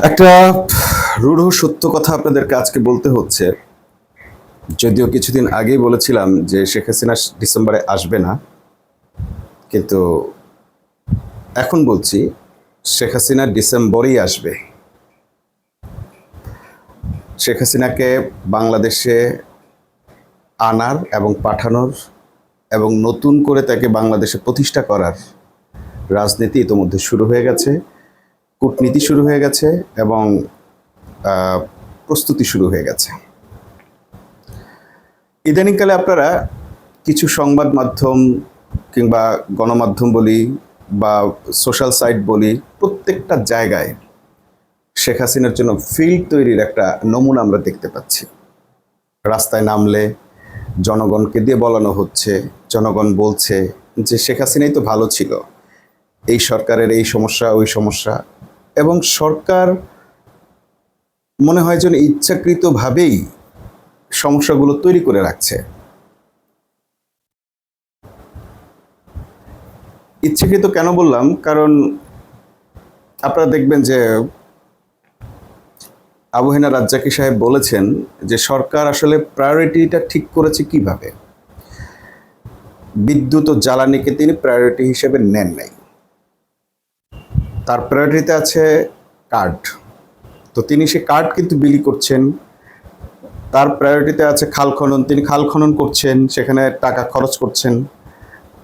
একটা রূঢ় সত্য কথা আপনাদেরকে আজকে বলতে হচ্ছে। যদিও কিছুদিন আগেই বলেছিলাম যে শেখ হাসিনা ডিসেম্বরে আসবে না, কিন্তু এখন বলছি শেখ হাসিনা ডিসেম্বরেই আসবে। শেখ হাসিনাকে বাংলাদেশে আনার এবং পাঠানোর এবং নতুন করে তাকে বাংলাদেশে প্রতিষ্ঠা করার রাজনীতি ইতোমধ্যে শুরু হয়ে গেছে, কূটনীতি শুরু হয়ে গেছে এবং প্রস্তুতি শুরু হয়ে গেছে। ইদানিংকালে আপনারা কিছু সংবাদ মাধ্যম কিংবা গণমাধ্যম বলি বা সোশ্যাল সাইট বলি, প্রত্যেকটা জায়গায় শেখ হাসিনার জন্য ফিল্ড তৈরির একটা নমুনা আমরা দেখতে পাচ্ছি। রাস্তায় নামলে জনগণকে দিয়ে বলানো হচ্ছে, জনগণ বলছে যে শেখ হাসিনাই তো ভালো ছিল, এই সরকারের এই সমস্যা ওই সমস্যা, এবং সরকার মনে হয় যেন ইচ্ছাকৃতভাবেই সমস্যাগুলো তৈরি করে রাখছে। ইচ্ছাকৃত কেন বললাম? কারণ আপনারা দেখবেন যে আবু হেনা রাজ্জাকী সাহেব বলেছেন যে সরকার আসলে প্রায়োরিটিটা ঠিক করেছে কিভাবে। বিদ্যুৎ ও জ্বালানিকে তিনি প্রায়োরিটি হিসেবে নেন নাই, তার প্রায়োরিটিতে আছে কার্ড। তো তিনি সে কার্ড কিন্তু বিলি করছেন। তার প্রায়োরিটিতে আছে খাল খনন, তিনি খাল খনন করছেন, সেখানে টাকা খরচ করছেন,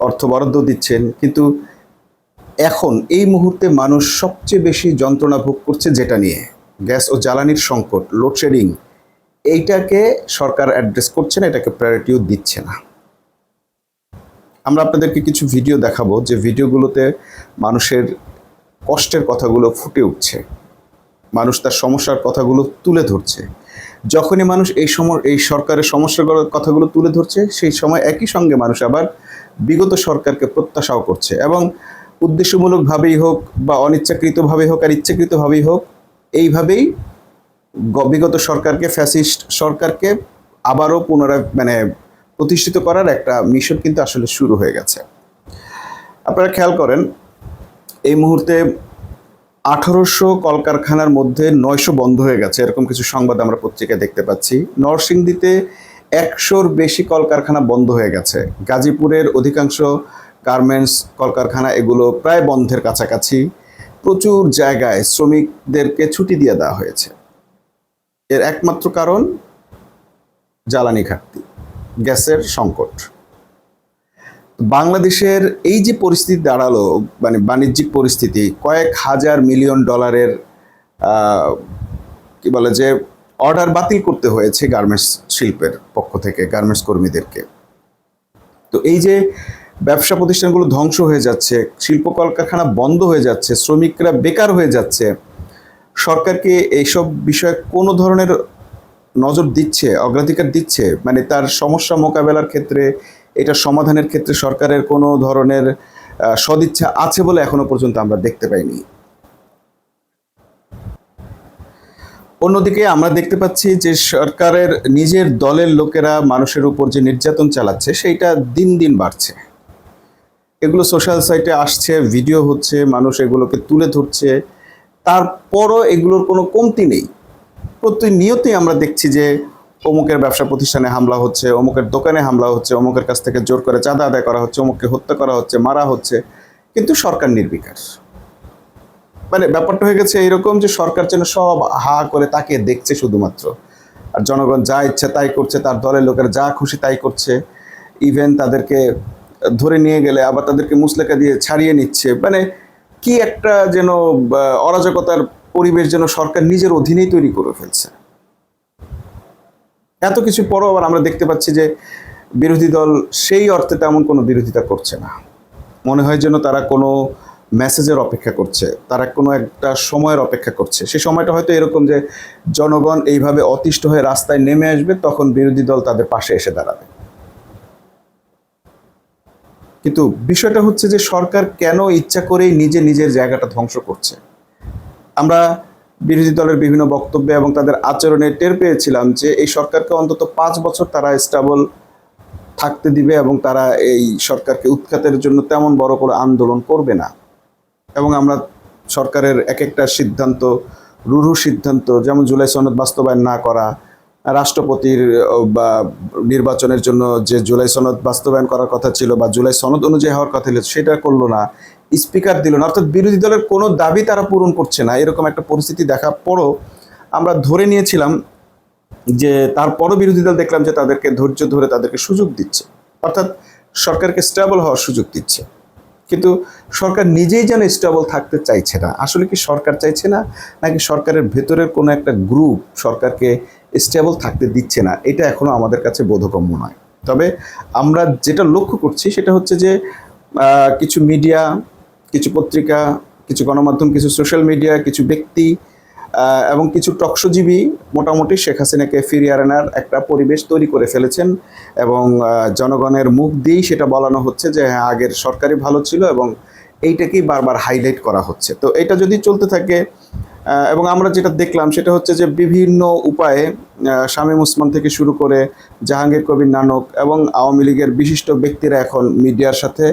অর্থ বরাদ্দ দিচ্ছেন। কিন্তু এখন এই মুহূর্তে মানুষ সবচেয়ে বেশি যন্ত্রণা ভোগ করছে যেটা নিয়ে, গ্যাস ও জ্বালানির সংকট, লোডশেডিং, এইটাকে সরকার অ্যাড্রেস করছে না, এটাকে প্রায়োরিটিও দিচ্ছে না। আমরা আপনাদেরকে কিছু ভিডিও দেখাবো যে ভিডিওগুলোতে মানুষের কষ্টের কথাগুলো ফুটে উঠছে, মানুষ তার সমস্যার কথাগুলো তুলে ধরছে। যখনই মানুষ এই সরকারের সমস্যার কথাগুলো তুলে ধরছে, সেই সময় একই সঙ্গে মানুষ আবার বিগত সরকারকে প্রত্যাশাও করছে, এবং উদ্দেশ্যমূলকভাবেই হোক বা অনিচ্ছাকৃতভাবেই হোক আর ইচ্ছাকৃতভাবেই হোক, এইভাবেই বিগত সরকারকে, ফ্যাসিস্ট সরকারকে আবারও পুনরায় প্রতিষ্ঠিত করার একটা মিশন কিন্তু আসলে শুরু হয়ে গেছে। আপনারা খেয়াল করেন, এই মুহূর্তে 1800 কলকারখানার মধ্যে 900 বন্ধ হয়ে গেছে, এরকম কিছু সংবাদ আমরা পত্রিকায় দেখতে পাচ্ছি। নরসিংদীতে 100-র বেশি কলকারখানা বন্ধ হয়ে গেছে। গাজীপুরের অধিকাংশ গার্মেন্টস কলকারখানা এগুলো প্রায় বন্ধের কাছাকাছি। প্রচুর জায়গায় শ্রমিকদেরকে ছুটি দিয়ে দেওয়া হয়েছে। এর একমাত্র কারণ জ্বালানি ঘাটতি, গ্যাসের সংকট। বাংলাদেশের এই যে পরিস্থিতি দাঁড়ালো, বাণিজ্যিক পরিস্থিতি, কয়েক হাজার মিলিয়ন ডলারের কি বলে যে অর্ডার বাতিল করতে হয়েছে গার্মেন্টস শিল্পের পক্ষ থেকে, গার্মেন্টস কর্মীদেরকে। তো এই যে ব্যবসা প্রতিষ্ঠানগুলো ধ্বংস হয়ে যাচ্ছে, শিল্প কলকারখানা বন্ধ হয়ে যাচ্ছে, শ্রমিকরা বেকার হয়ে যাচ্ছে, সরকারকে এইসব বিষয়ে কোনো ধরনের নজর দিচ্ছে, অগ্রাধিকার দিচ্ছে? তার সমস্যা মোকাবেলার ক্ষেত্রে, এটা সমাধানের ক্ষেত্রে সরকারের কোনো ধরনের সদিচ্ছা আছে বলে এখনো পর্যন্ত আমরা দেখতে পাইনি। অন্যদিকে আমরা দেখতে পাচ্ছি যে সরকারের নিজের দলের লোকেরা মানুষের উপর যে নির্যাতন চালাচ্ছে, সেইটা দিন দিন বাড়ছে। এগুলো সোশ্যাল সাইটে আসছে, ভিডিও হচ্ছে, মানুষ এগুলোকে তুলে ধরছে, তারপরও এগুলোর কোনো কমতি নেই। প্রতিনিয়তই আমরা দেখছি যে অমুকের ব্যবসা প্রতিষ্ঠানে হামলা হচ্ছে, অমুকের দোকানে হামলা হচ্ছে, অমুকের কাছ থেকে জোর করে চাঁদা আদায় করা হচ্ছে, অমুককে হত্যা করা হচ্ছে, মারা হচ্ছে, কিন্তু সরকার নির্বিকার। ব্যাপারটা হয়ে গেছে এরকম যে সরকার যেন সব হা করে তাকিয়ে দেখছে শুধুমাত্র, আর জনগণ যা ইচ্ছে তাই করছে, তার দলের লোকের যা খুশি তাই করছে। ইভেন তাদেরকে ধরে নিয়ে গেলে আবার তাদেরকে মুচলেকা দিয়ে ছাড়িয়ে নিচ্ছে। কি একটা যেন অরাজকতার পরিবেশ যেন সরকার নিজের অধীনেই তৈরি করে ফেলছে। এত কিছু পরও আবার আমরা দেখতে পাচ্ছি যে বিরোধী দল সেই অর্থে তেমন কোনো বিরোধিতা করছে না। মনে হয় যেন তারা কোনো মেসেজের অপেক্ষা করছে, তারা কোনো একটা সময়ের অপেক্ষা করছে। সেই সময়টা হয়তো এরকম যে জনগণ এইভাবে অতিষ্ঠ হয়ে রাস্তায় নেমে আসবে, তখন বিরোধী দল তাদের পাশে এসে দাঁড়াবে। কিন্তু বিষয়টা হচ্ছে যে সরকার কেন ইচ্ছা করেই নিজের জায়গাটা ধ্বংস করছে। আমরা বিরোধী দলের বিভিন্ন বক্তব্যে এবং তাদের আচরণে টের পেয়েছিলাম যে এই সরকারকে অন্তত 5 বছর তারা স্টেবল থাকতে দিবে এবং তারা এই সরকারকে উৎখাতের জন্য তেমন বড় করে আন্দোলন করবে না। এবং আমরা সরকারের এক একটা সিদ্ধান্ত রূঢ় সিদ্ধান্ত, যেমন জুলাই সনদ বাস্তবায়ন না করা, রাষ্ট্রপতির বা নির্বাচনের জন্য যে জুলাই সনদ বাস্তবায়ন করার কথা ছিল বা জুলাই সনদ অনুযায়ী হওয়ার কথা ছিল সেটা করলো না, স্পিকার দিল না, অর্থাৎ বিরোধী দলের কোনো দাবি তারা পূরণ করছে না। এরকম একটা পরিস্থিতি দেখার পরও আমরা ধরে নিয়েছিলাম যে তারপরও বিরোধী দল দেখলাম যে তাদেরকে ধৈর্য ধরে তাদেরকে সুযোগ দিচ্ছে, অর্থাৎ সরকারকে স্টেবল হওয়ার সুযোগ দিচ্ছে। কিন্তু সরকার নিজেই যেন স্টেবল থাকতে চাইছে না। আসলে কি সরকার চাইছে না, নাকি সরকারের ভেতরের কোনো একটা গ্রুপ সরকারকে স্টেবল থাকতে দিচ্ছে না, এটা এখনো আমাদের কাছে বোধগম্য নয়। তবে আমরা যেটা লক্ষ্য করছি সেটা হচ্ছে যে কিছু মিডিয়া, কিছু পত্রিকা, কিছু গণমাধ্যম, কিছু সোশ্যাল মিডিয়া, কিছু ব্যক্তি এবং কিছু টকশোজীবী মোটামুটি শেখ হাসিনাকে ফিরিয়ে আনার একটা পরিবেশ তৈরি করে ফেলেছেন এবং জনগণের মুখ দিয়েই সেটা বলানো হচ্ছে যে হ্যাঁ আগের সরকারই ভালো ছিল এবং এইটাকেই বারবার হাইলাইট করা হচ্ছে। তো এটা যদি চলতে থাকে এবং আমরা যেটা দেখলাম সেটা হচ্ছে যে বিভিন্ন উপায়ে শামীম ওসমান থেকে শুরু করে জাহাঙ্গীর কবির নানক এবং আওয়ামী লীগের বিশিষ্ট ব্যক্তিরা এখন মিডিয়ার সাথে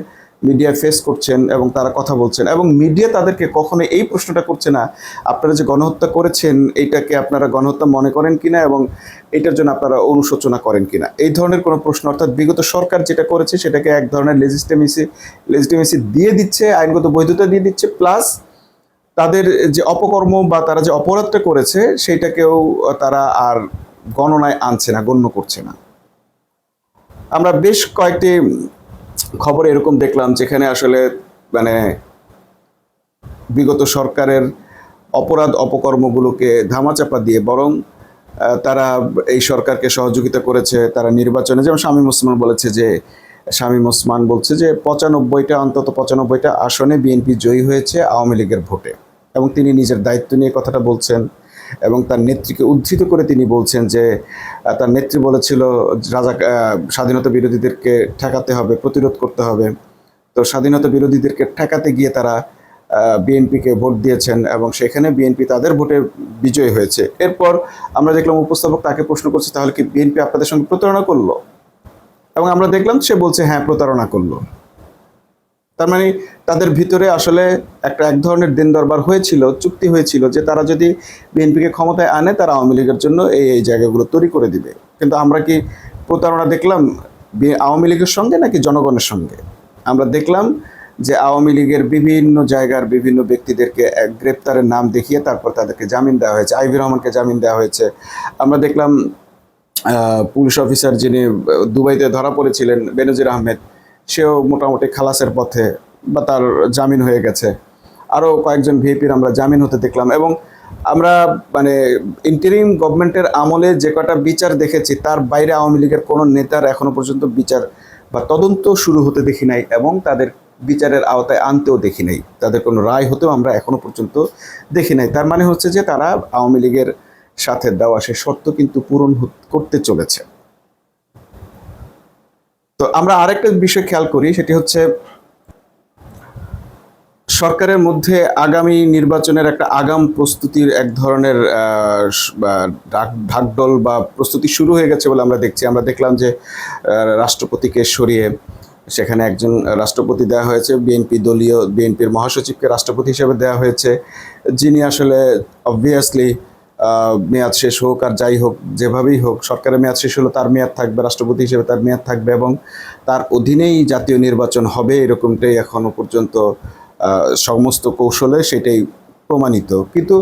মিডিয়া ফেস করছেন এবং তারা কথা বলছেন এবং মিডিয়া তাদেরকে কখনো এই প্রশ্নটা করছে না আপনারা যে গণহত্যা করেছেন এইটাকে আপনারা গণহত্যা মনে করেন কিনা এবং এটার জন্য আপনারা অনুশোচনা করেন কিনা, এই ধরনের কোনো প্রশ্ন। অর্থাৎ বিগত সরকার যেটা করেছে সেটাকে এক ধরনের লেজিটিমেসি দিয়ে দিচ্ছে, আইনগত বৈধতা দিয়ে দিচ্ছে, প্লাস তাদের যে অপকর্ম বা তারা যে অপরাধটা করেছে সেইটাকেও তারা আর গণনায় আনছে না, গণ্য করছে না। আমরা বেশ কয়েকটি খবর এরকম দেখলাম যেখানে আসলে মানে বিগত সরকারের অপরাধ অপকর্মগুলোকে ধামাচাপা দিয়ে বরং তারা এই সরকারকে সহযোগিতা করেছে। তারা নির্বাচনে, যেমন শামীম ওসমান বলছে যে 95টা অন্তত 95টা আসনে বিএনপি জয়ী হয়েছে আওয়ামী লীগের ভোটে, এবং তিনি নিজের দায়িত্ব নিয়ে কথাটা বলছেন এবং তার নেত্রীকে উদ্ধৃত করে তিনি বলছেন যে তার নেত্রী বলেছিল স্বাধীনতা বিরোধীদেরকে ঠেকাতে হবে, প্রতিরোধ করতে হবে। তো স্বাধীনতা বিরোধীদেরকে ঠেকাতে গিয়ে তারা বিএনপিকে ভোট দিয়েছেন এবং সেখানে বিএনপি তাদের ভোটে বিজয়ী হয়েছে। এরপর আমরা দেখলাম উপস্থাপক তাকে প্রশ্ন করছে তাহলে কি বিএনপি আপনাদের সঙ্গে প্রতারণা করলো, এবং আমরা দেখলাম সে বলছে হ্যাঁ প্রতারণা করলো। তার মানে তাদের ভিতরে আসলে এক ধরনের দিন দরবার হয়েছিল, চুক্তি হয়েছিল যে তারা যদি বিএনপিকে ক্ষমতায় আনে তারা আওয়ামী লীগের জন্য এই জায়গাগুলো তৈরি করে দিবে। কিন্তু আমরা কি প্রতারণা দেখলাম আওয়ামী লীগের সঙ্গে নাকি জনগণের সঙ্গে? আমরা দেখলাম যে আওয়ামী লীগের বিভিন্ন জায়গার বিভিন্ন ব্যক্তিদেরকে গ্রেপ্তারের নাম দেখিয়ে তারপর তাদেরকে জামিন দেওয়া হয়েছে। আইভি রহমানকে জামিন দেওয়া হয়েছে। আমরা দেখলাম পুলিশ অফিসার যিনি দুবাইতে ধরা পড়েছিলেন বেনজির আহমেদ, সেও মোটামুটি খালাসের পথে বা তার জামিন হয়ে গেছে। আরও কয়েকজন ভিপির আমরা জামিন হতে দেখলাম। এবং আমরা মানে ইন্টারিম গভর্নমেন্টের আমলে যে কটা বিচার দেখেছি তার বাইরে আওয়ামী লীগের কোনো নেতার এখনো পর্যন্ত বিচার বা তদন্ত শুরু হতে দেখি নাই এবং তাদের বিচারের আওতায় আনতেও দেখি নাই, তাদের কোনো রায় হতেও আমরা এখনো পর্যন্ত দেখি নাই। তার মানে হচ্ছে যে তারা আওয়ামী লীগের সাথে দেওয়া সে শর্ত কিন্তু পূরণ করতে চলেছে। তো আমরা আরেকটা বিষয় খেয়াল করি, সেটি হচ্ছে সরকারের মধ্যে আগামী নির্বাচনের একটা আগাম প্রস্তুতির এক ধরনের ঢাকঢোল বা প্রস্তুতি শুরু হয়ে গেছে বলে আমরা দেখছি। আমরা দেখলাম যে রাষ্ট্রপতিকে সরিয়ে সেখানে একজন রাষ্ট্রপতি দেওয়া হয়েছে, বিএনপির মহাসচিবকে রাষ্ট্রপতি হিসেবে দেওয়া হয়েছে, যিনি আসলে অবভিয়াসলি মেয়াদ শেষ হোক আর যাই হোক, যেভাবেই হোক সরকারের মেয়াদ শেষ হলো তার মেয়াদ থাকবে, রাষ্ট্রপতি হিসেবে তার মেয়াদ থাকবে এবং তার অধীনেই জাতীয় নির্বাচন হবে, এরকমটাই এখনো পর্যন্ত সমস্ত কৌশলে সেটাই প্রমাণিত। কিন্তু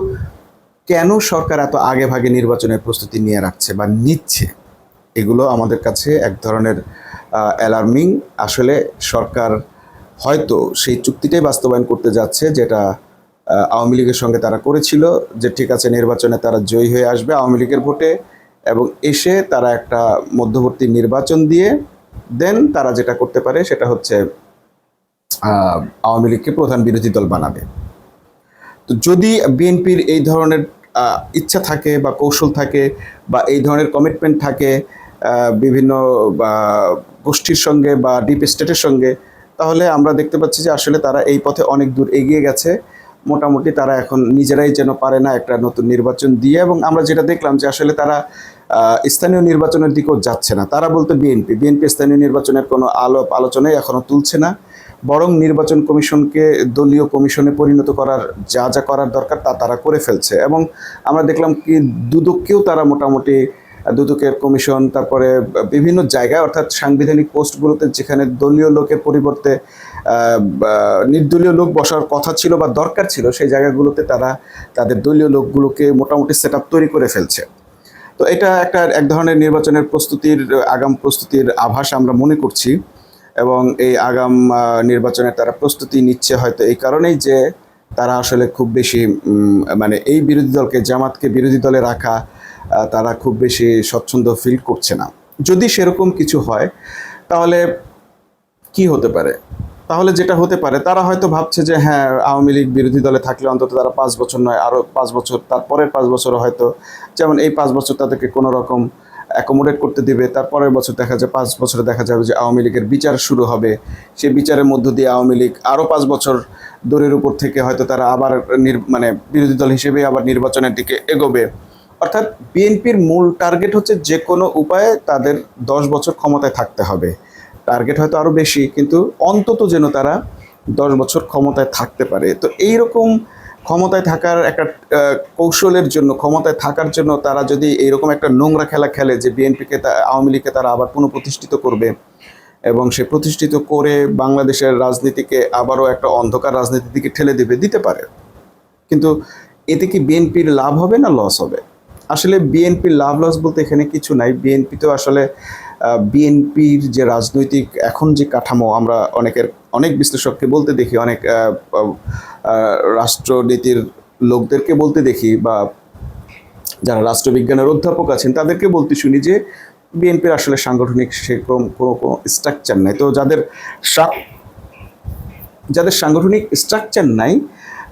কেন সরকার এত আগে ভাগে নির্বাচনের প্রস্তুতি নিয়ে রাখছে বা নিচ্ছে, এগুলো আমাদের কাছে এক ধরনের অ্যালার্মিং। আসলে সরকার হয়তো সেই চুক্তিটাই বাস্তবায়ন করতে যাচ্ছে যেটা আওয়ামী লীগের সঙ্গে তারা করেছিল, যে ঠিক আছে নির্বাচনে তারা জয়ী হয়ে আসবে আওয়ামী লীগের ভোটে এবং এসে তারা একটা মধ্যবর্তী নির্বাচন দিয়ে দেন তারা যেটা করতে পারে সেটা হচ্ছে আওয়ামী লীগকে প্রধান বিরোধী দল বানাবে। তো যদি বিএনপির এই ধরনের ইচ্ছা থাকে বা কৌশল থাকে বা এই ধরনের কমিটমেন্ট থাকে বিভিন্ন গোষ্ঠীর সঙ্গে বা ডিপ স্টেটের সঙ্গে, তাহলে আমরা দেখতে পাচ্ছি যে আসলে তারা এই পথে অনেক দূর এগিয়ে গেছে। মোটামুটি তারা এখন নিজেরাই যেন পারে না একটা নতুন নির্বাচন দিয়ে, এবং আমরা যেটা দেখলাম যে আসলে তারা স্থানীয় নির্বাচনের দিকেও যাচ্ছে না। তারা বলতে বিএনপি স্থানীয় নির্বাচনের কোনো আলোচনাই এখনও তুলছে না, বরং নির্বাচন কমিশনকে দলীয় কমিশনে পরিণত করার যা যা করার দরকার তা তারা করে ফেলছে। এবং আমরা দেখলাম কি দুদককেও তারা মোটামুটি দুদকের কমিশন, তারপরে বিভিন্ন জায়গায় অর্থাৎ সাংবিধানিক পোস্টগুলোতে যেখানে দলীয় লোকের পরিবর্তে নির্দলীয় লোক বসার কথা ছিল বা দরকার ছিল, সেই জায়গাগুলোতে তারা তাদের দলীয় লোকগুলোকে মোটামুটি সেট আপ তৈরি করে ফেলছে। তো এটা এক ধরনের নির্বাচনের আগাম প্রস্তুতির আভাস আমরা মনে করছি। এবং এই আগাম নির্বাচনে তারা প্রস্তুতি নিচ্ছে হয়তো এই কারণেই যে তারা আসলে খুব বেশি মানে এই বিরোধী দলকে, জামাতকে বিরোধী দলে রাখা তারা খুব বেশি স্বচ্ছন্দ ফিল করছে না। যদি সেরকম কিছু হয় তাহলে কি হতে পারে? তাহলে যেটা হতে পারে, তারা হয়তো ভাবছে যে হ্যাঁ, আওয়ামী লীগ বিরোধী দলে থাকলে অন্তত তারা 5 বছর নয়, আরও 5 বছর, তারপরের 5 বছর হয়তো, যেমন এই 5 বছর তাদেরকে কোনো রকম অ্যাকোমোডেট করতে দিবে। তারপরের বছর দেখা যায় 5 বছরে দেখা যাবে যে আওয়ামী লীগের বিচার শুরু হবে। সেই বিচারের মধ্য দিয়ে আওয়ামী লীগ আরও 5 বছর দূরের উপর থেকে হয়তো তারা আবার মানে বিরোধী দল হিসেবে আবার নির্বাচনের দিকে এগোবে। অর্থাৎ বিএনপির মূল টার্গেট হচ্ছে যে কোনো উপায়ে তাদের 10 বছর ক্ষমতায় থাকতে হবে। টার্গেট হয়তো আরও বেশি, কিন্তু অন্তত যেন তারা 10 বছর ক্ষমতায় থাকতে পারে। তো এইরকম ক্ষমতায় থাকার একটা কৌশলের জন্য, ক্ষমতায় থাকার জন্য তারা যদি এইরকম একটা নোংরা খেলা খেলে যে বিএনপিকে, আওয়ামী লীগকে তারা আবার পুনঃপ্রতিষ্ঠিত করবে এবং সে প্রতিষ্ঠিত করে বাংলাদেশের রাজনীতিকে আবারও একটা অন্ধকার রাজনীতির দিকে ঠেলে দিতে পারে। কিন্তু এতে কি বিএনপির লাভ হবে না লস হবে? আসলে বিএনপির লাভ লস বলতে এখানে কিছু নাই। বিএনপি তো আসলে বিএনপির যে রাজনৈতিক এখন যে কাঠামো, আমরা অনেক বিশ্লেষককে বলতে দেখি, অনেক রাষ্ট্রনীতির লোকদেরকে বলতে দেখি, বা যারা রাষ্ট্রবিজ্ঞানের অধ্যাপক আছেন তাদেরকে বলতে শুনি যে বিএনপির আসলে সাংগঠনিক সেরকম কোনো স্ট্রাকচার নাই। তো যাদের সাংগঠনিক স্ট্রাকচার নাই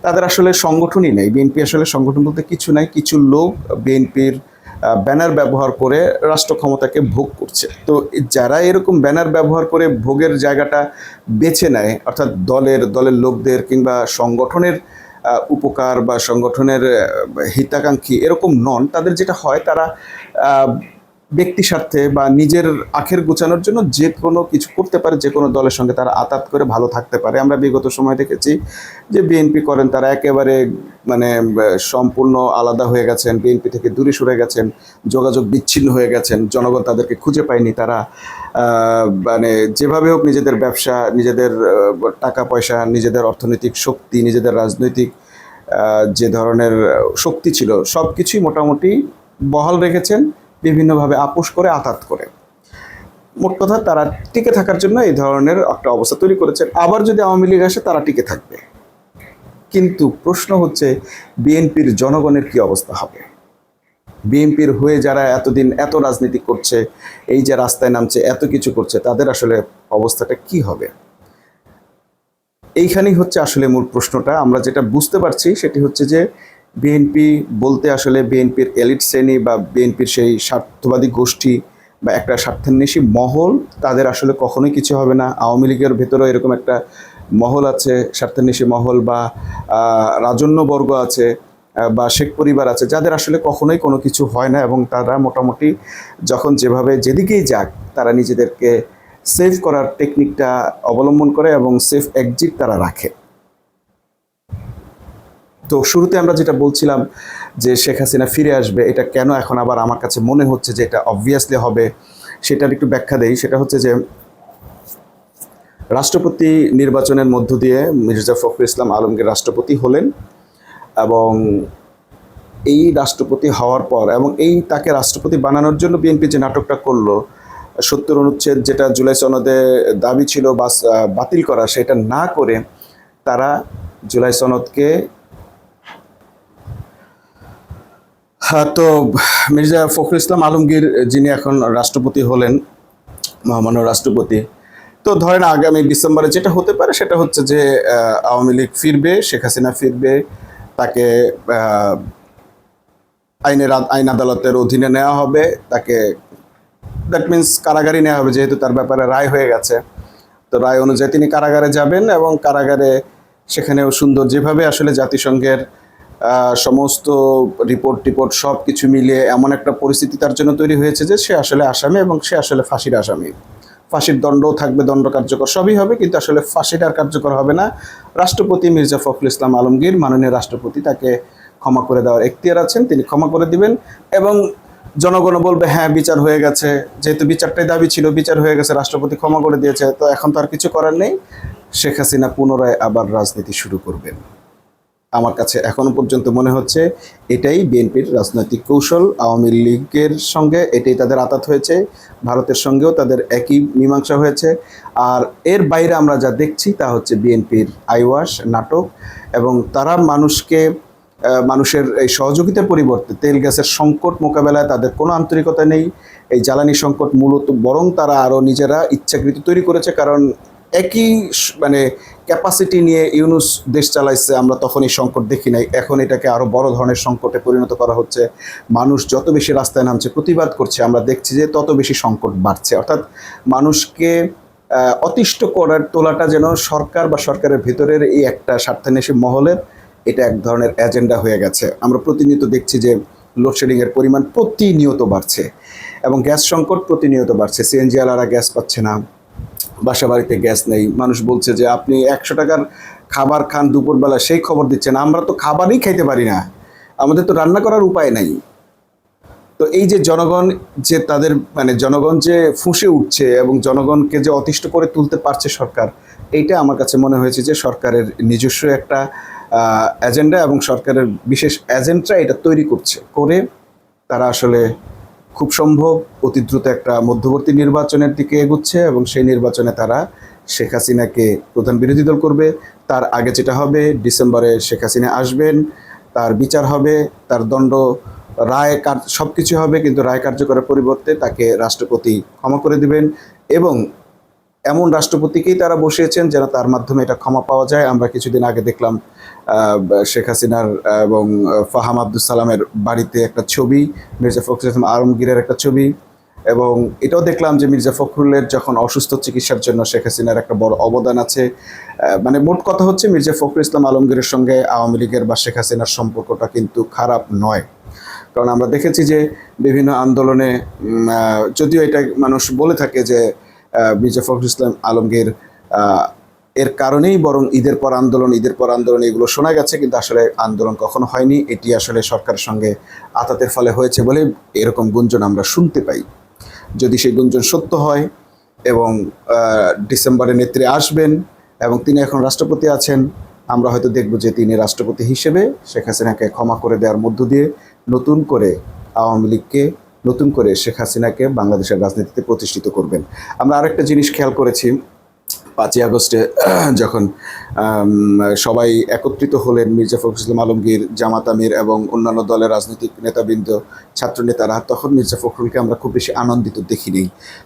তাদের আসলে সংগঠনই নেই। বিএনপি আসলে সংগঠন বলতে কিছু নাই। কিছু লোক বিএনপির ব্যানার ব্যবহার করে রাষ্ট্র ক্ষমতাকে ভোগ করছে। তো যারা এরকম ব্যানার ব্যবহার করে ভোগের জায়গাটা বেছে নেয়, অর্থাৎ দলের লোকদের কিংবা সংগঠনের উপকার বা সংগঠনের হিতাকাঙ্ক্ষী এরকম নন, তাদের যেটা হয়, তারা ব্যক্তি স্বার্থে বা নিজের আখের গোছানোর জন্য যে কোনো কিছু করতে পারে, যে কোনো দলের সঙ্গে তারা আতাত করে ভালো থাকতে পারে। আমরা বিগত সময় দেখেছি যে বিএনপি করেন তারা একেবারে মানে সম্পূর্ণ আলাদা হয়ে গেছেন, বিএনপি থেকে দূরে সরে গেছেন, যোগাযোগ বিচ্ছিন্ন হয়ে গেছেন, জনগণ তাদেরকে খুঁজে পায়নি। তারা মানে যেভাবে হোক নিজেদের ব্যবসা, নিজেদের টাকা পয়সা, নিজেদের অর্থনৈতিক শক্তি, নিজেদের রাজনৈতিক যে ধরনের শক্তি ছিল সব কিছুই মোটামুটি বহাল রেখেছেন, বিভিন্নভাবে আপোষ করে, আতাত করে। মোট কথা তারা টিকে থাকার জন্য এই ধরনের একটা অবস্থা তৈরি করেছেন। আবার যদি আওয়ামী লীগ আসে তারা টিকে থাকবে। কিন্তু প্রশ্ন হচ্ছে বিএনপির জনগণের কি অবস্থা হবে? বিএনপির হয়ে যারা এতদিন এত রাজনীতি করছে, এই যে রাস্তায় নামছে, এত কিছু করছে, তাদের আসলে অবস্থাটা কি হবে? এইখানেই হচ্ছে আসলে মূল প্রশ্নটা। আমরা যেটা বুঝতে পারছি সেটি হচ্ছে যে বিএনপি বলতে আসলে বিএনপির এলিট শ্রেণী বা বিএনপির সেই স্বার্থবাদী গোষ্ঠী বা একটা স্বার্থান্বেষী মহল, তাদের আসলে কখনোই কিছু হবে না। আওয়ামী লীগের ভেতরেও এরকম একটা মহল আছে, স্বার্থান্বেষী মহল, বা রাজন্যবর্গ আছে, বা শেখ পরিবার আছে, যাদের আসলে কখনোই কোনো কিছু হয় না। এবং তারা মোটামুটি যখন যেভাবে যেদিকেই যাক, তারা নিজেদেরকে সেভ করার টেকনিকটা অবলম্বন করে এবং সেফ এক্সিট তারা রাখে। তো শুরুতে আমরা যেটা বলছিলাম যে শেখ হাসিনা ফিরে আসবে, এটা কেন এখন আবার আমার কাছে মনে হচ্ছে যে এটা অবভিয়াসলি হবে, সেটার একটু ব্যাখ্যা দেই। সেটা হচ্ছে যে রাষ্ট্রপতি নির্বাচনের মধ্য দিয়ে মির্জা ফখরুল ইসলাম আলমগীর রাষ্ট্রপতি হলেন, এবং এই রাষ্ট্রপতি হওয়ার পর এবং তাকে রাষ্ট্রপতি বানানোর জন্য বিএনপি যে নাটকটা করলো, ৭০ অনুচ্ছেদ যেটা জুলাই সনদে দাবি ছিল বাতিল করা, সেটা না করে তারা জুলাই সনদকে তো মির্জা ফখরুল ইসলাম আলমগীর যিনি এখন রাষ্ট্রপতি হলেন, মহামান্য রাষ্ট্রপতি, তো ধরেন আগামী ডিসেম্বরে যেটা হতে পারে সেটা হচ্ছে যে আওয়ামী লীগ ফিরবে, শেখ হাসিনা ফিরবে, তাকে আইন আদালতের অধীনে নেওয়া হবে, তাকে দ্যাট মিনস কারাগারে নেওয়া হবে, যেহেতু তার ব্যাপারে রায় হয়ে গেছে। তো রায় অনুযায়ী তিনি কারাগারে যাবেন, এবং কারাগারে সেখানেও সুন্দর যেভাবে আসলে জাতিসংঘের সমস্ত রিপোর্ট সব কিছু মিলিয়ে এমন একটা পরিস্থিতি তার জন্য তৈরি হয়েছে যে সে আসলে আসামি, এবং সে আসলে ফাঁসির আসামি। ফাঁসির দণ্ডও থাকবে, দণ্ড কার্যকর সবই হবে, কিন্তু আসলে ফাঁসিটা আর কার্যকর হবে না। রাষ্ট্রপতি মির্জা ফখরুল ইসলাম আলমগীর, মাননীয় রাষ্ট্রপতি, তাকে ক্ষমা করে দেওয়ার এখতিয়ার আছেন, তিনি ক্ষমা করে দিবেন। এবং জনগণও বলবে হ্যাঁ বিচার হয়ে গেছে, যেহেতু বিচারটাই দাবি ছিল, বিচার হয়ে গেছে, রাষ্ট্রপতি ক্ষমা করে দিয়েছে, তো এখন তো আর কিছু করার নেই, শেখ হাসিনা পুনরায় আবার রাজনীতি শুরু করবেন। আমার কাছে এখনো পর্যন্ত মনে হচ্ছে এটাই বিএনপির রাজনৈতিক কৌশল। আওয়ামী লীগের সঙ্গে এটাই তাদের আঁতাত হয়েছে, ভারতের সঙ্গেও তাদের একই মীমাংসা হয়েছে। আর এর বাইরে আমরা যা দেখছি তা হচ্ছে বিএনপির আইওয়াশ নাটক, এবং তারা মানুষের এই সহযোগিতার পরিবর্তে তেল গ্যাসের সংকট মোকাবেলায় তাদের কোনো আন্তরিকতা নেই। এই জ্বালানি সংকট মূলত বরং তারা আরও নিজেরা ইচ্ছাকৃত তৈরি করেছে, কারণ একই মানে ক্যাপাসিটি নিয়ে ইউনূস দেশ চালাইছে, আমরা তখন এই সংকট দেখি নাই, এখন এটাকে আরও বড় ধরনের সংকটে পরিণত করা হচ্ছে। মানুষ যত বেশি রাস্তায় নামছে, প্রতিবাদ করছে, আমরা দেখছি যে তত বেশি সংকট বাড়ছে। অর্থাৎ মানুষকে অতিষ্ঠ করার তোলাটা যেন সরকার বা সরকারের ভিতরের এই একটা স্বার্থান্বেষী মহলের এটা এক ধরনের এজেন্ডা হয়ে গেছে। আমরা প্রতিনিয়ত দেখছি যে লোডশেডিংয়ের পরিমাণ প্রতিনিয়ত বাড়ছে এবং গ্যাস সংকট প্রতিনিয়ত বাড়ছে। সিএনজি আলারা গ্যাস পাচ্ছে না, বাসা বাড়িতে গ্যাস নেই। মানুষ বলছে যে আপনি 100 টাকার খাবার খান দুপুরবেলা, সেই খবর দিচ্ছেন, আমরা তো খাবারই খাইতে পারি না, আমাদের তো রান্না করার উপায় নাই। তো এই যে জনগণ যে তাদের মানে জনগণ যে ফুঁসে উঠছে এবং জনগণকে যে অতিষ্ঠ করে তুলতে পারছে সরকার, এইটা আমার কাছে মনে হয়েছে যে সরকারের নিজস্ব একটা এজেন্ডা, এবং সরকারের বিশেষ এজেন্টরা এটা তৈরি করে তারা আসলে খুব সম্ভব অতি দ্রুত একটা মধ্যবর্তী নির্বাচনের দিকে এগুচ্ছে, এবং সেই নির্বাচনে তারা শেখ হাসিনাকে প্রধান বিরোধী দল করবে। তার আগে যেটা হবে, ডিসেম্বরে শেখ হাসিনা আসবেন, তার বিচার হবে, তার দণ্ড রায় সব কিছু হবে, কিন্তু রায় কার্যকরের পরিবর্তে তাকে রাষ্ট্রপতি ক্ষমা করে দিবেন, এবং এমন রাষ্ট্রপতিকেই তারা বসিয়েছেন যেন তার মাধ্যমে এটা ক্ষমা পাওয়া যায়। আমরা কিছুদিন আগে দেখলাম শেখ হাসিনার এবং ফাহাম আব্দুল সালামের বাড়িতে একটা ছবি, মির্জা ফখরুল ইসলাম আলমগীরের একটা ছবি, এবং এটাও দেখলাম যে মির্জা ফখরুলের যখন অসুস্থ চিকিৎসার জন্য শেখ হাসিনার একটা বড় অবদান আছে। মানে মোট কথা হচ্ছে মির্জা ফখরুল ইসলাম আলমগীরের সঙ্গে আওয়ামী লীগের বা শেখ হাসিনার সম্পর্কটা কিন্তু খারাপ নয়, কারণ আমরা দেখেছি যে বিভিন্ন আন্দোলনে, যদিও এটা মানুষ বলে থাকে যে মির্জা ফখরুল ইসলাম আলমগীর এর কারণেই বরং ঈদের পর আন্দোলন এগুলো শোনা গেছে, কিন্তু আসলে আন্দোলন কখনো হয়নি, এটি আসলে সরকারের সঙ্গে আতাতের ফলে হয়েছে বলে এরকম গুঞ্জন আমরা শুনতে পাই। যদি সেই গুঞ্জন সত্য হয় এবং ডিসেম্বরে নেত্রী আসবেন এবং তিনি এখন রাষ্ট্রপতি আছেন, আমরা হয়তো দেখব যে তিনি রাষ্ট্রপতি হিসেবে শেখ হাসিনাকে ক্ষমা করে দেওয়ার মধ্য দিয়ে নতুন করে আওয়ামী লীগকে, নতুন করে শেখ হাসিনাকে বাংলাদেশের রাজনীতিতে প্রতিষ্ঠিত করবেন। আমরা আরেকটা জিনিস খেয়াল করেছি, 5ই আগস্টে যখন সবাই একত্রিত হলেন, মির্জা ফখরুল ইসলাম আলমগীর, জামাত আমির এবং অন্যান্য দলের রাজনৈতিক নেতাবৃন্দ, ছাত্রনেতারা, তখন মির্জা ফখরুলকে আমরা খুব বেশি আনন্দিত দেখিনি।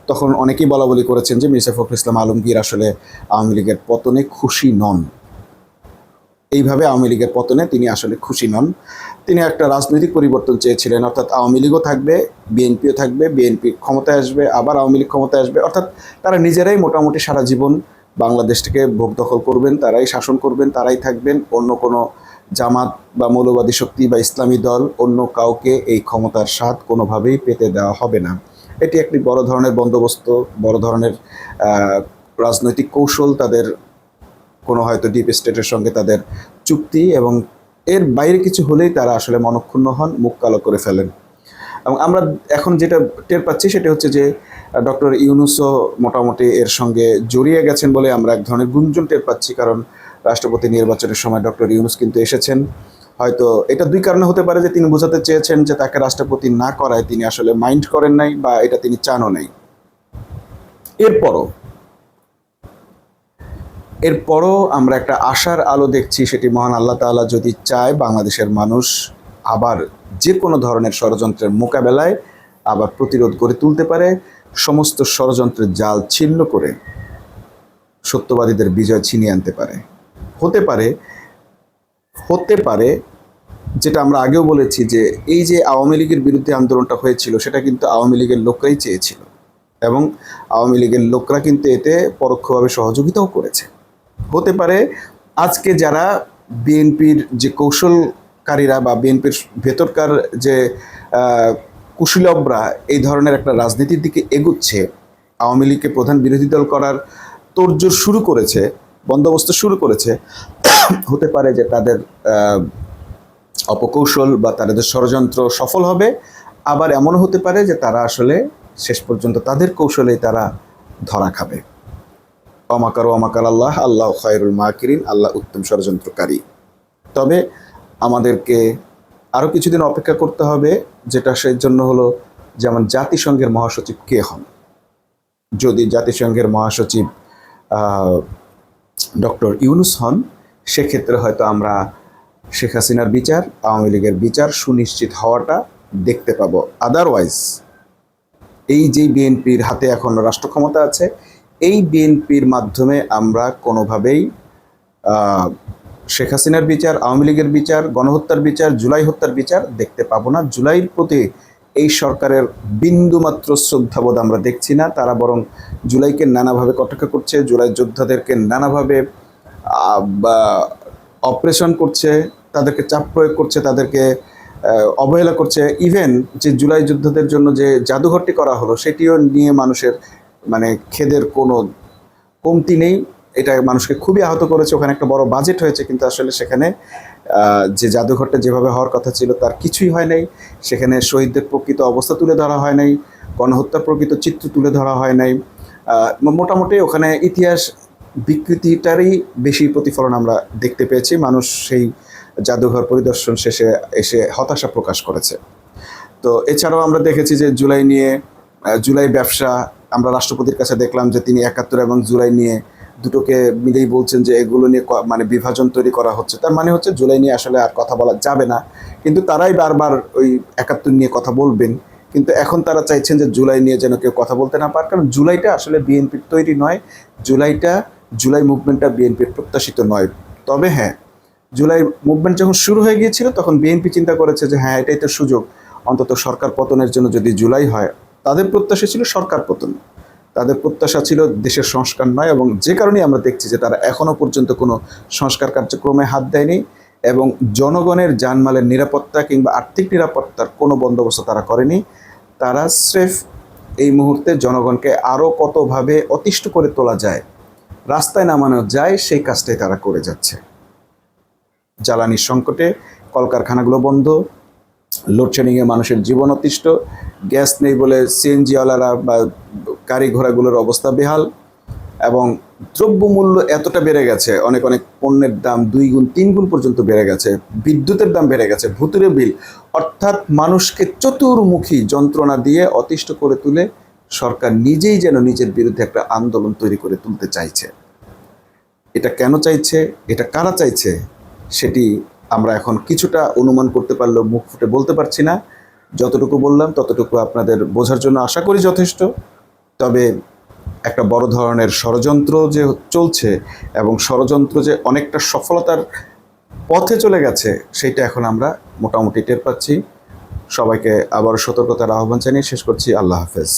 তখন অনেকেই বলাবলি করেছেন যে মির্জা ফখরুল ইসলাম আলমগীর আসলে আওয়ামী লীগের পতনে খুশি নন। এইভাবে আওয়ামী লীগের পতনে তিনি আসলে খুশি নন। তিনি একটা রাজনৈতিক পরিবর্তন চেয়েছিলেন, অর্থাৎ আওয়ামী লীগও থাকবে, বিএনপিও থাকবে, বিএনপি ক্ষমতায় আসবে, আবার আওয়ামী লীগ ক্ষমতায় আসবে, অর্থাৎ তারা নিজেরাই মোটামুটি সারা জীবন বাংলাদেশটাকে ভোগ দখল করবেন, তারাই শাসন করবেন, তারাই থাকবেন। অন্য কোনো জামাত বা মৌলবাদী শক্তি বা ইসলামী দল অন্য কাউকে এই ক্ষমতার স্বাদ কোনোভাবেই পেতে দেওয়া হবে না। এটি একটি বড় ধরনের বন্দোবস্ত, বড় ধরনের রাজনৈতিক কৌশল, তাদের কোনো হয়তো ডিপ স্টেটের সঙ্গে তাদের চুক্তি, এবং এর বাইরে কিছু হলেই তারা আসলে মনক্ষুণ্ণ হন, মুখ কালো করে ফেলেন। এবং আমরা এখন যেটা টের পাচ্ছি সেটা হচ্ছে যে ডক্টর ইউনূসও মোটামুটি এর সঙ্গে জড়িয়ে গেছেন বলে আমরা এক ধরনের গুঞ্জন টের পাচ্ছি, কারণ রাষ্ট্রপতি নির্বাচনের সময় ডক্টর ইউনূস কিন্তু এসেছেন। হয়তো এটা দুই কারণে হতে পারে, যে তিনি বোঝাতে চেয়েছেন যে তাকে রাষ্ট্রপতি না করায় তিনি আসলে মাইন্ড করেন নাই, বা এটা তিনি চানও নাই। এরপরও আমরা একটা আশার আলো দেখছি, সেটি মহান আল্লাহ তাআলা যদি চায় বাংলাদেশের মানুষ আবার যে কোনো ধরনের ষড়যন্ত্রের মোকাবেলায় আবার প্রতিরোধ করে তুলতে পারে, সমস্ত ষড়যন্ত্রের জাল ছিন্ন করে সত্যবাদীদের বিজয় ছিনিয়ে আনতে পারে। হতে পারে যেটা আমরা আগেও বলেছি, যে এই যে আওয়ামী লীগের বিরুদ্ধে আন্দোলনটা হয়েছিল সেটা কিন্তু আওয়ামী লীগের লোকরাই চেয়েছিল, এবং আওয়ামী লীগের লোকরা কিন্তু এতে পরোক্ষভাবে সহযোগিতাও করেছে। হতে পারে আজকে যারা বিএনপির যে কৌশলকারীরা বা বিএনপির ভেতরকার যে কুশীলবরা এই ধরনের একটা রাজনীতির দিকে এগুচ্ছে, আওয়ামী লীগকে প্রধান বিরোধী দল করার তোড়জোড় শুরু করেছে, বন্দোবস্ত শুরু করেছে, হতে পারে যে তাদের অপকৌশল বা তাদের ষড়যন্ত্র সফল হবে, আবার এমনও হতে পারে যে তারা আসলে শেষ পর্যন্ত তাদের কৌশলেই তারা ধরা খাবে। অমাকার অমাকার আল্লাহ, আল্লাহ খায়রুল মাকিরিন, আল্লাহ উত্তম ষড়যন্ত্রকারী। তবে আমাদেরকে আরও কিছুদিন অপেক্ষা করতে হবে, যেটা সেই জন্য হলো যেমন জাতিসংঘের মহাসচিব কে হন। যদি জাতিসংঘের মহাসচিব ডক্টর ইউনূস হন, সেক্ষেত্রে হয়তো আমরা শেখ হাসিনার বিচার, আওয়ামী লীগের বিচার সুনিশ্চিত হওয়াটা দেখতে পাবো। আদারওয়াইজ এই যে বিএনপির হাতে এখন রাষ্ট্র ক্ষমতা আছে, এই বিএনপির মাধ্যমে আমরা কোনোভাবেই শেখ হাসিনার বিচার, আওয়ামী লীগের বিচার, গণহত্যার বিচার, জুলাই হত্যার বিচার দেখতে পাবো না। জুলাইয়ের প্রতি এই সরকারের বিন্দুমাত্র শ্রদ্ধাবোধ আমরা দেখছি না। তারা বরং জুলাইকে নানাভাবে কটাক্ষ করছে, জুলাই যোদ্ধাদেরকে নানাভাবে অপারেশন করছে, তাদেরকে চাপ প্রয়োগ করছে, তাদেরকে অবহেলা করছে। ইভেন যে জুলাই যোদ্ধাদের জন্য যে জাদুঘরটি করা হলো, সেটিও নিয়ে মানুষের মানে খেদের কোনো কমতি নেই। এটা মানুষকে খুবই আহত করেছে। ওখানে একটা বড় বাজেট হয়েছে, কিন্তু আসলে সেখানে যে জাদুঘরটা যেভাবে হওয়ার কথা ছিল তার কিছুই হয় নাই। সেখানে শহীদদের প্রকৃত অবস্থা তুলে ধরা হয় নাই, গণহত্যার প্রকৃত চিত্র তুলে ধরা হয় নাই। মোটামুটি ওখানে ইতিহাস বিকৃতিটারই বেশি প্রতিফলন আমরা দেখতে পেয়েছি। মানুষ সেই জাদুঘর পরিদর্শন শেষে এসে হতাশা প্রকাশ করেছে। তো এছাড়াও আমরা দেখেছি যে জুলাই নিয়ে, জুলাই ব্যবসা, আমরা রাষ্ট্রপতির কাছে দেখলাম যে তিনি ৭১ এবং জুলাই নিয়ে দুটোকে মিলেই বলছেন যে এগুলো নিয়ে মানে বিভাজন তৈরি করা হচ্ছে। তার মানে হচ্ছে জুলাই নিয়ে আসলে আর কথা বলা যাবে না, কিন্তু তারাই বারবার ওই ৭১ নিয়ে কথা বলবেন। কিন্তু এখন তারা চাইছেন যে জুলাই নিয়ে যেন কেউ কথা বলতে না পারে, কারণ জুলাইটা আসলে বিএনপির তৈরি নয়। জুলাই মুভমেন্টটা বিএনপির প্রত্যাশিত নয়। তবে হ্যাঁ, জুলাই মুভমেন্ট যখন শুরু হয়ে গিয়েছিল তখন বিএনপি চিন্তা করেছে যে হ্যাঁ, এটাই তো সুযোগ, অন্তত সরকার পতনের জন্য যদি জুলাই হয়। তাদের প্রত্যাশা ছিল সরকার পতন, তাদের প্রত্যাশা ছিল দেশের সংস্কার নয়, এবং যে কারণেই আমরা দেখছি যে তারা এখনও পর্যন্ত কোনো সংস্কার কার্যক্রমে হাত দেয়নি, এবং জনগণের জানমালের নিরাপত্তা কিংবা আর্থিক নিরাপত্তার কোনো বন্দোবস্ত তারা করেনি। তারা স্রেফ এই মুহূর্তে জনগণকে আরও কতভাবে অতিষ্ঠ করে তোলা যায়, রাস্তায় নামানো যায়, সেই কাজটাই তারা করে যাচ্ছে। জ্বালানির সংকটে কলকারখানাগুলো বন্ধ, লোডশেডিংয়ে মানুষের জীবন অতিষ্ঠ, গ্যাস নেই বলে সিএনজিওয়ালারা বা গাড়ি ঘোড়াগুলোর অবস্থা বেহাল, এবং দ্রব্যমূল্য এতটা বেড়ে গেছে, অনেক পণ্যের দাম 2 গুণ 3 গুণ পর্যন্ত বেড়ে গেছে, বিদ্যুতের দাম বেড়ে গেছে, ভুতুরে বিল, অর্থাৎ মানুষকে চতুর্মুখী যন্ত্রণা দিয়ে অতিষ্ঠ করে তুলে সরকার নিজেই যেন নিজের বিরুদ্ধে একটা আন্দোলন তৈরি করে তুলতে চাইছে। এটা কেন চাইছে, এটা কারা চাইছে, সেটি আমরা এখন কিছুটা অনুমান করতে পারলেও মুখ ফুটে বলতে পারছি না। যতটুকু বললাম ততটুকু আপনাদের বোঝার জন্য আশা করি যথেষ্ট। তবে একটা বড় ধরনের ষড়যন্ত্র যে চলছে, এবং ষড়যন্ত্র যে অনেকটা সফলতার পথে চলে গেছে, সেইটা এখন আমরা মোটামুটি টের পাচ্ছি। সবাইকে আবার সতর্কতার আহ্বান জানিয়ে শেষ করছি। আল্লাহ হাফেজ।